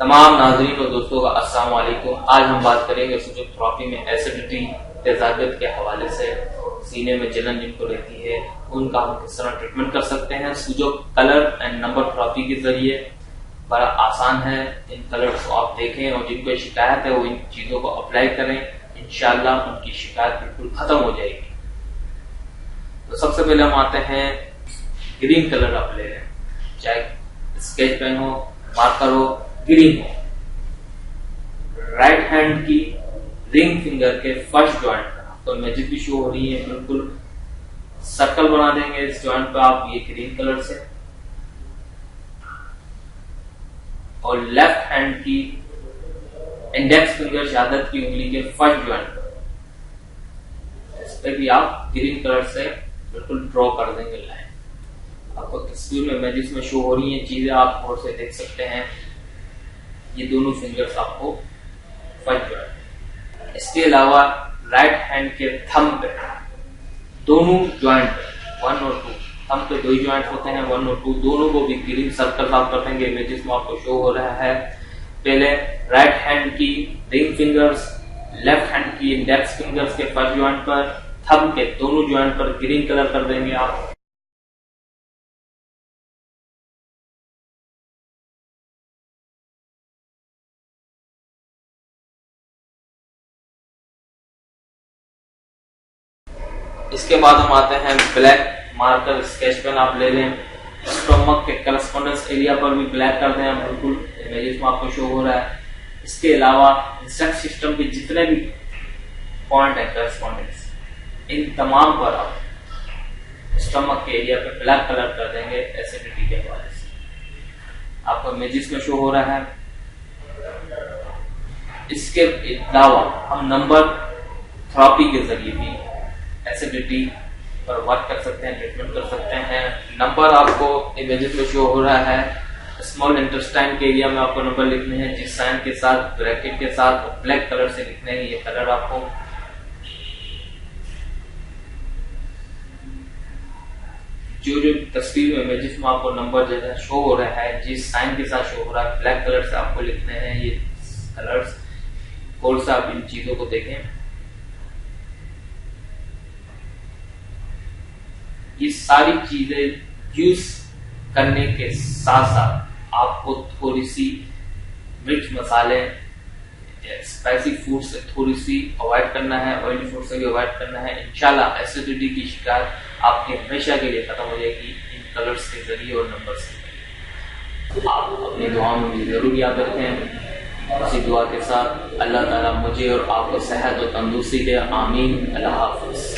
तमाम नाज़रीन और दोस्तों का अस्सलाम वालेकुम। आज हम बात करेंगे फिजियोथेरेपी में एसिडिटी तेजाबियत के हवाले से। सीने में जलन जिनको रहती है उनका हम किस तरह ट्रीटमेंट कर सकते हैं। सूजो कलर एंड नंबर थेरेपी के जरिए बड़ा आसान है। इन कलर्स को आप देखें और जिनको शिकायत है वो इन चीजों को अप्लाई करें, इंशाल्लाह उनकी शिकायत बिल्कुल खत्म हो जाएगी। तो सबसे पहले हम आते हैं ग्रीन कलर आप ले लें, चाहे स्केच पेन हो, मार्कर हो, ग्रीन हो। राइट हैंड की रिंग फिंगर के फर्स्ट ज्वाइंट पर तो मैजिक भी शो हो रही है, बिल्कुल सर्कल बना देंगे इस ज्वाइंट पे आप ये ग्रीन कलर से। और लेफ्ट हैंड की इंडेक्स फिंगर शहादत की उंगली के फर्स्ट ज्वाइंट पर इस पे भी आप ग्रीन कलर से बिल्कुल ड्रॉ कर देंगे लाइन। आपको तस्वीर में मैजिक में शो हो रही है चीजें, आप गौर से देख सकते हैं। ये दोनों फिंगर्स आपको फर्स्ट ज्वाइंट। इसके अलावा राइट हैंड के थंब पे दोनों ज्वाइंट पे 1 और 2, थंब पे 2 ज्वाइंट होते हैं 1 और 2, दोनों को भी ग्रीन सर्कल आप कर देंगे। इमेजेस में आपको शो हो रहा है। पहले राइट हैंड की रिंग फिंगर्स, लेफ्ट हैंड की इंडेक्स फिंगर्स के फर्स्ट ज्वाइंट पर, थंब के दोनों ज्वाइंट पर ग्रीन कलर कर देंगे आप। इसके बाद हम आते हैं ब्लैक मार्कर स्केच पेन आप ले लें। स्टमक के करस्पॉन्डेंस एरिया पर भी ब्लैक कर दें, बिल्कुल इमेजेस में आपको शो हो रहा है। इसके अलावा इंस्ट्रक्ट सिस्टम के जितने भी पॉइंट है करस्पॉन्डेंस, इन तमाम पर आप स्टमक के एरिया पे ब्लैक कलर कर देंगे एसिडिटी के हवाले से। आपको इमेजेस में शो हो रहा है। इसके अलावा हम नंबर थेरेपी के जरिए भी एसिडिटी पर वर्क कर सकते हैं, ट्रीटमेंट कर सकते हैं। नंबर आपको इमेजेस में शो हो रहा है। स्मॉल इंटेस्टाइन के एरिया में आपको नंबर लिखने हैं, जिस साइन के साथ ब्रैकेट के साथ ब्लैक कलर से लिखने हैं। ये कलर आपको जो तस्वीर में इमेजेस में आपको नंबर जो है शो हो रहा है, जिस साइन के साथ शो हो रहा है ब्लैक कलर से आपको लिखने हैं ये कलर्स। और से आप इन चीजों को देखें। ये सारी चीजें यूज करने के साथ साथ आपको थोड़ी सी मिर्च मसाले, स्पाइसी फूड से थोड़ी सी अवॉइड करना है, ऑयली फूड से भी अवॉइड करना है। इंशाल्लाह एसिडिटी की शिकायत आपके हमेशा के लिए खत्म हो जाएगी इन कलर्स के जरिए और नंबर्स के जरिए। आप अपनी दुआ में मुझे जरूर याद रखें। इसी दुआ के साथ अल्लाह ताला मुझे और आपको सेहत और तंदुरुस्ती दे। आमीन। अल्लाह हाफिज।